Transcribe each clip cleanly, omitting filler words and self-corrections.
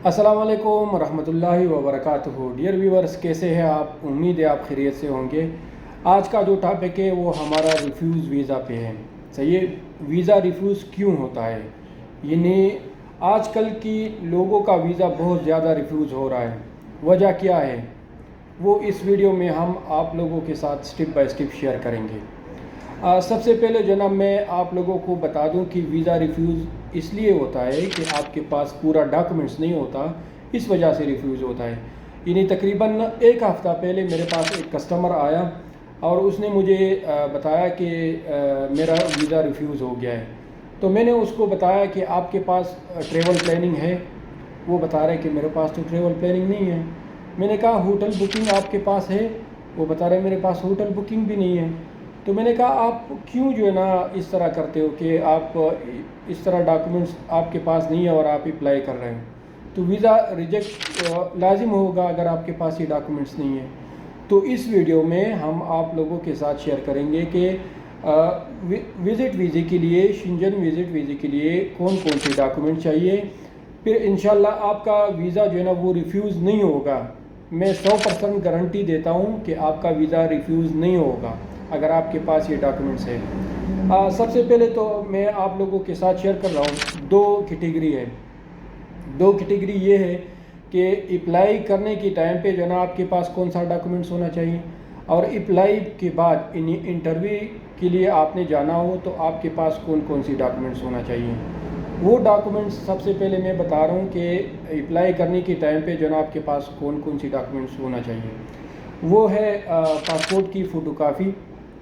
السلام علیکم ورحمۃ اللہ وبرکاتہ۔ ڈیئر ویورز، کیسے ہیں آپ؟ امید ہے آپ خیریت سے ہوں گے۔ آج کا جو ٹاپک ہے وہ ہمارا ریفیوز ویزا پہ ہے۔ صحیح، ویزا ریفیوز کیوں ہوتا ہے؟ یعنی آج کل کی لوگوں کا ویزا بہت زیادہ ریفیوز ہو رہا ہے، وجہ کیا ہے؟ وہ اس ویڈیو میں ہم آپ لوگوں کے ساتھ سٹیپ بائی سٹیپ شیئر کریں گے۔ سب سے پہلے جناب میں آپ لوگوں کو بتا دوں کہ ویزا ریفیوز اس لیے ہوتا ہے کہ آپ کے پاس پورا ڈاکومنٹس نہیں ہوتا، اس وجہ سے ریفیوز ہوتا ہے۔ یعنی تقریباً ایک ہفتہ پہلے میرے پاس ایک کسٹمر آیا اور اس نے مجھے بتایا کہ میرا ویزا ریفیوز ہو گیا ہے۔ تو میں نے اس کو بتایا کہ آپ کے پاس ٹریول پلاننگ ہے؟ وہ بتا رہے کہ میرے پاس تو ٹریول پلاننگ نہیں ہے۔ میں نے کہا ہوٹل بکنگ آپ کے پاس ہے؟ وہ بتا رہے میرے پاس ہوٹل بکنگ بھی نہیں ہے۔ تو میں نے کہا آپ کیوں جو ہے نا اس طرح کرتے ہو کہ آپ اس طرح ڈاکومنٹس آپ کے پاس نہیں ہے اور آپ اپلائی کر رہے ہو؟ تو ویزا ریجیکٹ لازم ہوگا اگر آپ کے پاس یہ ڈاکومنٹس نہیں ہیں۔ تو اس ویڈیو میں ہم آپ لوگوں کے ساتھ شیئر کریں گے کہ وزٹ ویزے کے لیے، شنجن وزٹ ویزے کے لیے کون کون سے ڈاکومنٹ چاہیے، پھر انشاءاللہ آپ کا ویزا جو ہے نا وہ ریفیوز نہیں ہوگا۔ میں 100% گارنٹی دیتا ہوں کہ آپ کا ویزا ریفیوز نہیں ہوگا اگر آپ کے پاس یہ ڈاکومنٹس ہے۔ سب سے پہلے تو میں آپ لوگوں کے ساتھ شیئر کر رہا ہوں، دو کیٹیگری ہے۔ دو کیٹیگری یہ ہے کہ اپلائی کرنے کی ٹائم پہ جو ہے نا آپ کے پاس کون سا ڈاکومنٹس ہونا چاہیے، اور اپلائی کے بعد انٹرویو کے لیے آپ نے جانا ہو تو آپ کے پاس کون کون سی ڈاکومنٹس ہونا چاہیے۔ وہ ڈاکومنٹس سب سے پہلے میں بتا رہا ہوں کہ اپلائی کرنے کی ٹائم پہ جو ہے نا آپ کے پاس کون کون سی ڈاکومنٹس ہونا چاہیے۔ وہ ہے پاسپورٹ کی فوٹو کاپی،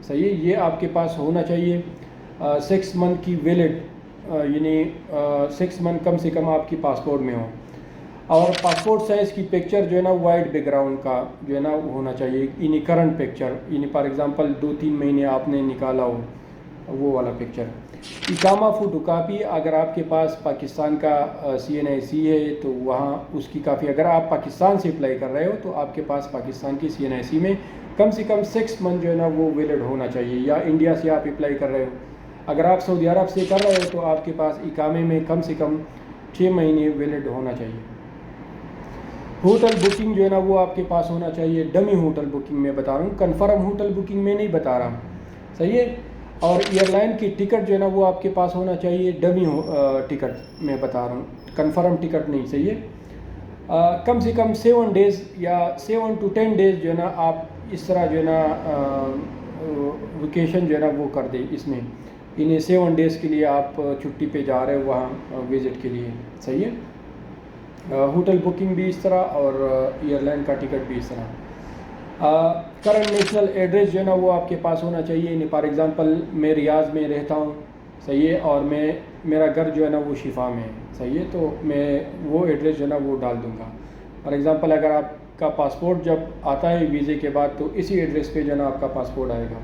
صحیح، یہ آپ کے پاس ہونا چاہیے۔ 6 منتھ کی ویلڈ، یعنی 6 منتھ کم سے کم آپ کی پاسپورٹ میں ہو، اور پاسپورٹ سائز کی پکچر جو ہے نا وائٹ بیک گراؤنڈ کا جو ہے نا ہونا چاہیے، یعنی کرنٹ پکچر، یعنی فار ایگزامپل 2-3 مہینے آپ نے نکالا ہو وہ والا پکچر۔ اقامہ فوٹو کاپی، اگر آپ کے پاس پاکستان کا CNIC ہے تو وہاں اس کی کافی، اگر آپ پاکستان سے اپلائی کر رہے ہو تو آپ کے پاس پاکستان کی CNIC میں کم سے کم 6 منتھ جو ہے نا وہ ویلڈ ہونا چاہیے، یا انڈیا سے آپ اپلائی کر رہے ہو، اگر آپ سعودی عرب سے کر رہے ہو تو آپ کے پاس اقامے میں کم سے کم 6 مہینے ویلڈ ہونا چاہیے۔ ہوٹل بکنگ جو ہے نا وہ آپ کے پاس ہونا چاہیے، ڈمی ہوٹل بکنگ میں بتا رہا ہوں، کنفرم ہوٹل بکنگ میں نہیں بتا رہا، صحیح ہے۔ اور ایئر لائن کی ٹکٹ جو ہے نا وہ آپ کے پاس ہونا چاہیے، ڈمی ٹکٹ میں بتا رہا ہوں، کنفرم ٹکٹ نہیں، صحیح ہے۔ کم سے کم 7 ڈیز یا 7 to 10 ڈیز جو ہے نا آپ اس طرح جو ہے نا ویکیشن جو ہے نا وہ کر دیں اس میں، انہیں 7 ڈیز کے لیے آپ چھٹی پہ جا رہے ہو وہاں وزٹ کے لیے، صحیح ہے۔ ہوٹل بکنگ بھی اس طرح اور ایئر لائن کا ٹکٹ بھی اس طرح۔ کرنٹ نیشنل ایڈریس جو ہے نا وہ آپ کے پاس ہونا چاہیے، یعنی فار ایگزامپل میں ریاض میں رہتا ہوں، صحیح ہے، اور میرا گھر جو ہے نا وہ شفا میں ہے، صحیح ہے، تو میں وہ ایڈریس جو ہے نا وہ ڈال دوں گا۔ فار ایگزامپل اگر آپ کا پاسپورٹ جب آتا ہے ویزے کے بعد تو اسی ایڈریس پہ جو ہے نا آپ کا پاسپورٹ آئے گا،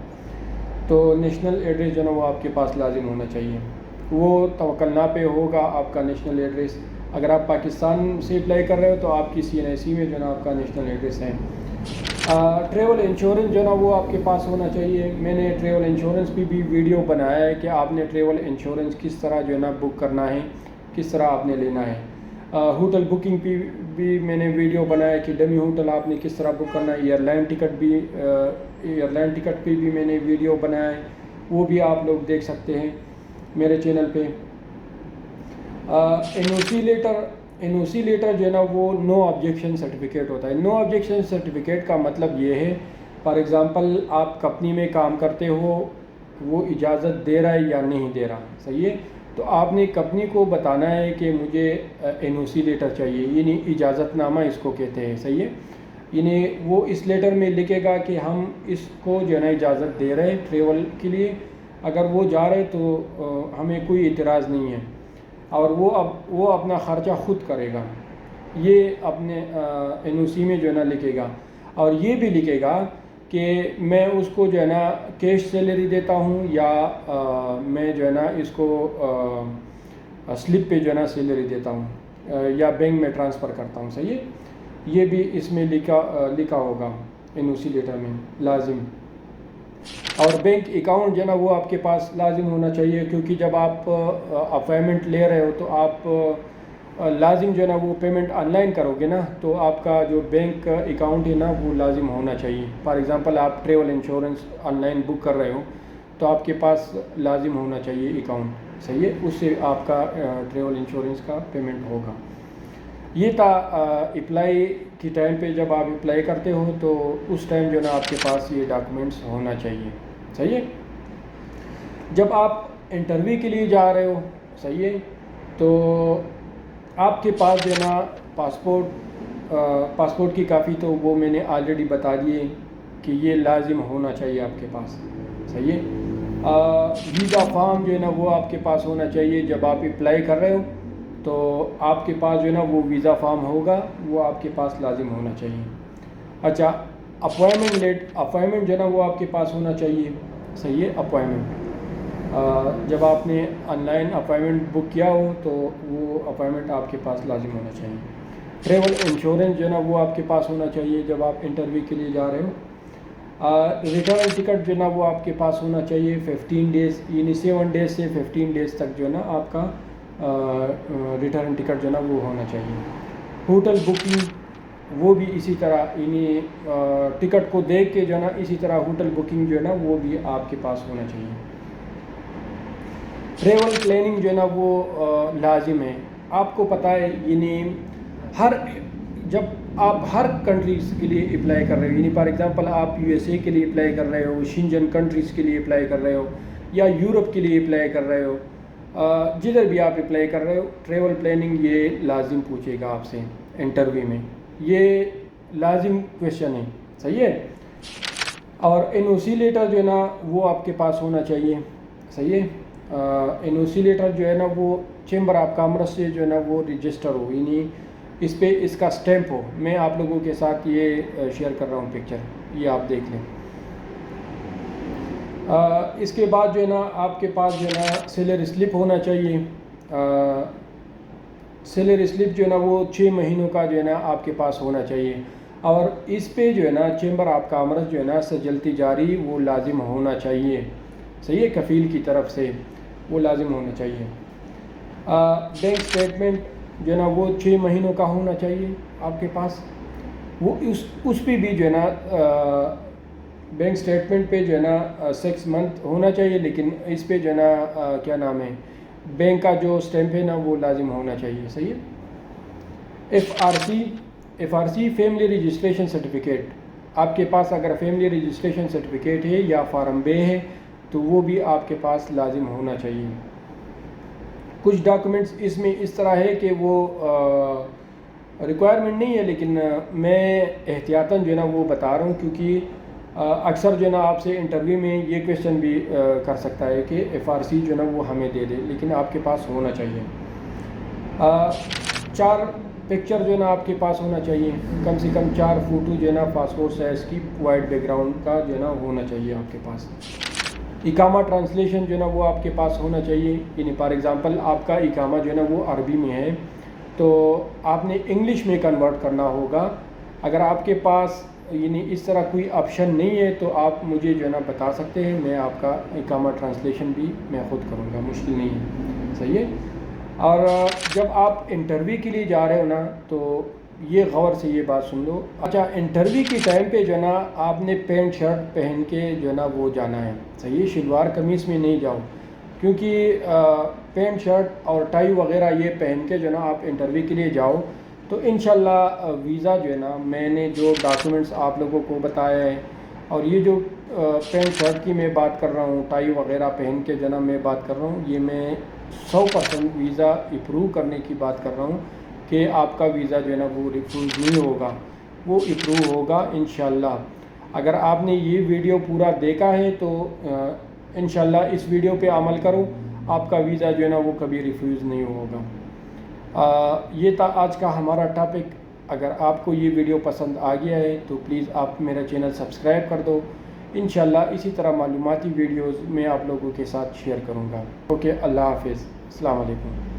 تو نیشنل ایڈریس جو ہے نا وہ آپ کے پاس لازم ہونا چاہیے، وہ توکلنا پہ ہوگا آپ کا نیشنل ایڈریس۔ اگر آپ پاکستان سے اپلائی کر رہے ہو تو آپ کی CNIC میں جو ہے نا آپ کا نیشنل ایڈریس ہے۔ ٹریول انشورنس جو ہے نا وہ آپ کے پاس ہونا چاہیے۔ میں نے ٹریول انشورنس پہ بھی ویڈیو بنایا ہے کہ آپ نے ٹریول انشورنس کس طرح جو ہے نا بک کرنا ہے، کس طرح آپ نے لینا ہے۔ ہوٹل بکنگ پہ بھی میں نے ویڈیو بنایا کہ ڈمی ہوٹل آپ نے کس طرح بک کرنا ہے۔ ایئر لائن ٹکٹ پہ بھی میں نے ویڈیو بنایا ہے، وہ بھی آپ لوگ دیکھ سکتے ہیں میرے چینل پہ۔ NOC لیٹر جو ہے نا وہ نو آبجیکشن سرٹیفکیٹ ہوتا ہے۔ نو آبجیکشن سرٹیفکیٹ کا مطلب یہ ہے، فار ایگزامپل آپ کمپنی میں کام کرتے ہو، وہ اجازت دے رہا ہے یا نہیں دے رہا، صحیح ہے، تو آپ نے کمپنی کو بتانا ہے کہ مجھے NOC لیٹر چاہیے، یعنی اجازت نامہ اس کو کہتے ہیں، صحیح ہے، یعنی وہ اس لیٹر میں لکھے گا کہ ہم اس کو جو ہے نا اجازت دے رہے ہیں ٹریول کے لیے، اگر وہ جا رہے تو ہمیں کوئی اعتراض نہیں ہے، اور وہ اپنا خرچہ خود کرے گا، یہ اپنے NOC میں جو ہے نا لکھے گا، اور یہ بھی لکھے گا کہ میں اس کو جو ہے نا کیش سیلری دیتا ہوں یا میں جو ہے نا اس کو سلپ پہ جو ہے نا سیلری دیتا ہوں یا بینک میں ٹرانسفر کرتا ہوں، صحیح ہے، یہ بھی اس میں لکھا ہوگا NOC لیٹر میں لازم۔ اور بینک اکاؤنٹ جو ہے نا وہ آپ کے پاس لازم ہونا چاہیے، کیونکہ جب آپ اپائنٹمنٹ لے رہے ہو تو آپ لازم جو ہے نا وہ پیمنٹ آن لائن کرو گے نا تو آپ کا جو بینک اکاؤنٹ ہے نا وہ لازم ہونا چاہیے. فار ایگزامپل آپ ٹریول انشورنس آن لائن بک کر رہے ہو تو آپ کے پاس لازم ہونا چاہیے اکاؤنٹ, صحیح ہے, اس سے آپ کا ٹریول انشورنس کا پیمنٹ ہوگا. یہ تھا اپلائی کی ٹائم پہ, جب آپ اپلائی کرتے ہو تو اس ٹائم جو ہے نا آپ کے پاس یہ ڈاکومنٹس ہونا چاہیے, صحیح ہے. جب آپ انٹرویو کے لیے جا رہے ہو, صحیح ہے, تو آپ کے پاس جو ہے نا پاسپورٹ کی کاپی تو وہ میں نے آلریڈی بتا دیے کہ یہ لازم ہونا چاہیے آپ کے پاس, صحیح ہے. ویزا فارم جو ہے نا وہ آپ کے پاس ہونا چاہیے. جب آپ اپلائی کر رہے ہو تو آپ کے پاس جو ہے نا وہ ویزا فارم ہوگا, وہ آپ کے پاس لازم ہونا چاہیے. اچھا, اپوائنمنٹ جو ہے نا وہ آپ کے پاس ہونا چاہیے, صحیح ہے. اپوائنمنٹ جب آپ نے آن لائن اپوائنمنٹ بک کیا ہو تو وہ اپوائنمنٹ آپ کے پاس لازم ہونا چاہیے. ٹریول انشورنس جو ہے نا وہ آپ کے پاس ہونا چاہیے جب آپ انٹرویو کے لیے جا رہے ہو. ریٹرن ٹکٹ جو ہے نا وہ آپ کے پاس ہونا چاہیے 15 ڈیز, یعنی 7 ڈیز سے 15 ڈیز تک جو ہے نا آپ کا ریٹرن ٹکٹ جو ہے نا وہ ہونا چاہیے. ہوٹل بکنگ وہ بھی اسی طرح, یعنی ٹکٹ کو دیکھ کے جو ہے نا اسی طرح ہوٹل بکنگ جو ہے نا وہ بھی آپ کے پاس ہونا چاہیے. ٹریول پلاننگ جو ہے نا وہ لازم ہے. آپ کو پتہ ہے, یعنی جب آپ ہر کنٹریز کے لیے اپلائی کر رہے ہو, یعنی فار ایگزامپل آپ USA کے لیے اپلائی کر رہے ہو, شنجن کنٹریز کے لیے اپلائی کر رہے ہو, یا یورپ کے لیے اپلائی کر رہے ہو, جدھر بھی آپ اپلائی کر رہے ہو, ٹریول پلاننگ یہ لازم پوچھے گا آپ سے انٹرویو میں. یہ لازم کویشچن ہے, صحیح ہے. اور NOC لیٹر جو ہے نا وہ آپ کے پاس ہونا چاہیے, صحیح ہے. NOC لیٹر جو ہے نا وہ چیمبر آف کامرس سے جو ہے نا وہ رجسٹر ہو, یعنی اس پہ اس کا سٹیمپ ہو. میں آپ لوگوں کے ساتھ یہ شیئر کر رہا ہوں پکچر, یہ آپ دیکھ لیں. اس کے بعد جو ہے نا آپ کے پاس جو ہے نا سیلری سلپ ہونا چاہیے. سیلری سلپ جو ہے نا وہ 6 مہینوں کا جو ہے نا آپ کے پاس ہونا چاہیے. اور اس پہ جو ہے نا چیمبر آف کامرس جو ہے نا سجلتی جاری وہ لازم ہونا چاہیے, صحیح ہے, کفیل کی طرف سے وہ لازم ہونا چاہیے. بینک اسٹیٹمنٹ جو ہے نا وہ 6 مہینوں کا ہونا چاہیے آپ کے پاس. وہ اس پہ بھی جو ہے نا بینک اسٹیٹمنٹ پہ جو ہے نا 6 منتھ ہونا چاہیے, لیکن اس پہ جو ہے نا کیا نام ہے, بینک کا جو اسٹیمپ ہے نا وہ لازم ہونا چاہیے, صحیح ہے. FRC فیملی رجسٹریشن سرٹیفکیٹ آپ کے پاس اگر فیملی رجسٹریشن سرٹیفکیٹ ہے یا فارم بے ہے تو وہ بھی آپ کے پاس لازم ہونا چاہیے. کچھ ڈاکومنٹس اس میں اس طرح ہے کہ وہ ریکوائرمنٹ نہیں ہے, لیکن میں احتیاطاً جو ہے نا وہ بتا رہا ہوں, کیونکہ اکثر جو ہے نا آپ سے انٹرویو میں یہ کویشچن بھی کر سکتا ہے کہ FRC جو ہے نا وہ ہمیں دے دے, لیکن آپ کے پاس ہونا چاہیے. 4 پکچر جو ہے نا آپ کے پاس ہونا چاہیے, کم سے کم 4 فوٹو جو ہے نا پاسپورٹ سائز کی وائٹ بیک گراؤنڈ کا جو ہے نا ہونا چاہیے آپ کے پاس. اقامہ ٹرانسلیشن جو ہے نا وہ آپ کے پاس ہونا چاہیے, یعنی فار ایگزامپل آپ کا اقامہ جو ہے نا وہ عربی میں ہے تو آپ نے انگلش میں کنورٹ کرنا ہوگا. اگر آپ کے پاس یعنی اس طرح کوئی آپشن نہیں ہے تو آپ مجھے جو ہے نا بتا سکتے ہیں, میں آپ کا اقامہ ٹرانسلیشن بھی میں خود کروں گا, مشکل نہیں ہے, صحیح ہے. اور جب آپ انٹرویو کے لیے جا رہے ہو نا تو یہ غور سے یہ بات سن لو. اچھا, انٹرویو کے ٹائم پہ جو ہے نا آپ نے پینٹ شرٹ پہن کے جو ہے نا وہ جانا ہے, صحیح ہے. شلوار قمیص میں نہیں جاؤ, کیونکہ پینٹ شرٹ اور ٹائی وغیرہ یہ پہن کے جو ہے نا آپ انٹرویو کے لیے جاؤ تو انشاءاللہ ویزا جو ہے نا, میں نے جو ڈاکومنٹس آپ لوگوں کو بتایا ہے اور یہ جو پینٹ شرٹ کی میں بات کر رہا ہوں, ٹائی وغیرہ پہن کے جو ہے نا میں بات کر رہا ہوں, یہ میں 100% ویزا اپروو کرنے کی بات کر رہا ہوں کہ آپ کا ویزا جو ہے نا وہ ریفیوز نہیں ہوگا, وہ اپروو ہوگا انشاءاللہ. اگر آپ نے یہ ویڈیو پورا دیکھا ہے تو انشاءاللہ اس ویڈیو پہ عمل کرو, آپ کا ویزا جو ہے نا وہ کبھی ریفیوز نہیں ہوگا. یہ تھا آج کا ہمارا ٹاپک. اگر آپ کو یہ ویڈیو پسند آ گیا ہے تو پلیز آپ میرا چینل سبسکرائب کر دو. انشاءاللہ اسی طرح معلوماتی ویڈیوز میں آپ لوگوں کے ساتھ شیئر کروں گا. اوکے, اللہ حافظ, السلام علیکم.